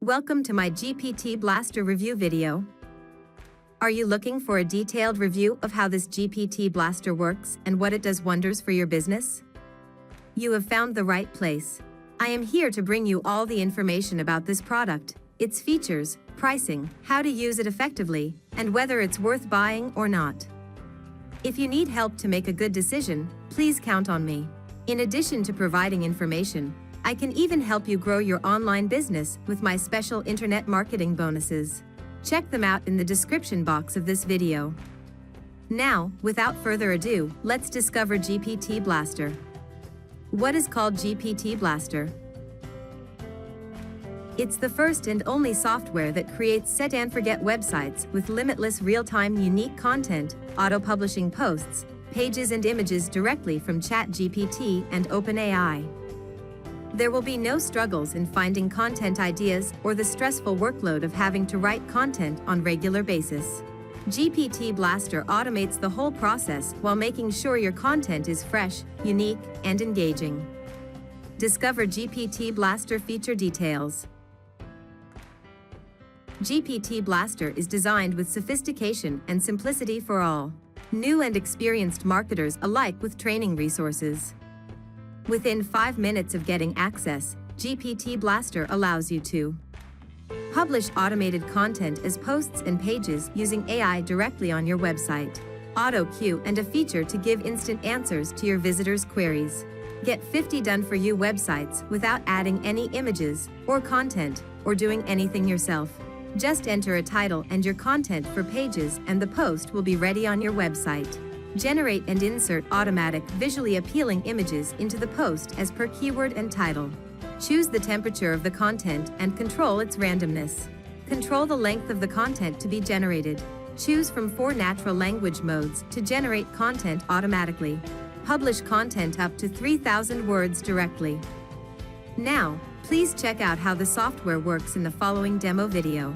Welcome to my GPT Blaster review video. Are you looking for a detailed review of how this GPT Blaster works and what it does wonders for your business? You have found the right place. I am here to bring you all the information about this product, its features, pricing, how to use it effectively, and whether it's worth buying or not. If you need help to make a good decision, please count on me. In addition to providing information, I can even help you grow your online business with my special internet marketing bonuses. Check them out in the description box of this video. Now, without further ado, let's discover GPT Blaster. What is called GPT Blaster? It's the first and only software that creates set-and-forget websites with limitless real-time unique content, auto-publishing posts, pages and images directly from ChatGPT and OpenAI. There will be no struggles in finding content ideas or the stressful workload of having to write content on regular basis. GPT Blaster automates the whole process while making sure your content is fresh, unique, and engaging. Discover GPT Blaster feature details. GPT Blaster is designed with sophistication and simplicity for all, new and experienced marketers alike, with training resources. Within 5 minutes of getting access, GPT Blaster allows you to publish automated content as posts and pages using AI directly on your website, auto queue, and a feature to give instant answers to your visitors' queries. Get 50 done-for-you websites without adding any images or content or doing anything yourself. Just enter a title and your content for pages, and the post will be ready on your website. Generate and insert automatic, visually appealing images into the post as per keyword and title. Choose the temperature of the content and control its randomness. Control the length of the content to be generated. Choose from 4 natural language modes to generate content automatically. Publish content up to 3,000 words directly. Now, please check out how the software works in the following demo video.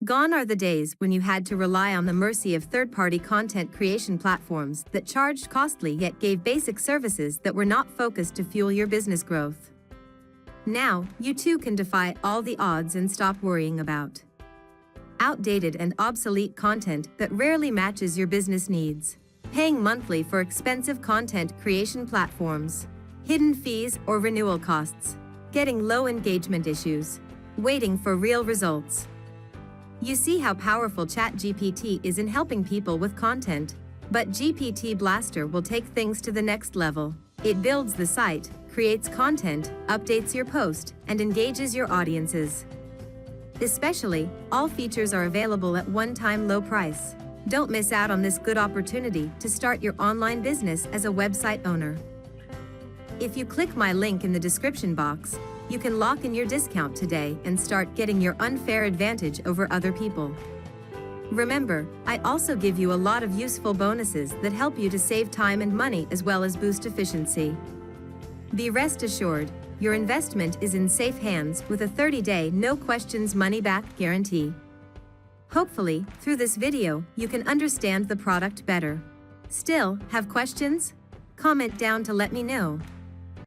Gone are the days when you had to rely on the mercy of third-party content creation platforms that charged costly yet gave basic services that were not focused to fuel your business growth. Now, you too can defy all the odds and stop worrying about outdated and obsolete content that rarely matches your business needs, paying monthly for expensive content creation platforms, hidden fees or renewal costs, getting low engagement issues, waiting for real results. You see how powerful ChatGPT is in helping people with content, but GPT Blaster will take things to the next level. It builds the site, creates content, updates your post, and engages your audiences. Especially, all features are available at one-time low price. Don't miss out on this good opportunity to start your online business as a website owner. If you click my link in the description box, you can lock in your discount today and start getting your unfair advantage over other people. Remember, I also give you a lot of useful bonuses that help you to save time and money as well as boost efficiency. Be rest assured, your investment is in safe hands with a 30-day no questions money back guarantee. Hopefully, through this video, you can understand the product better. Still, have questions? Comment down to let me know.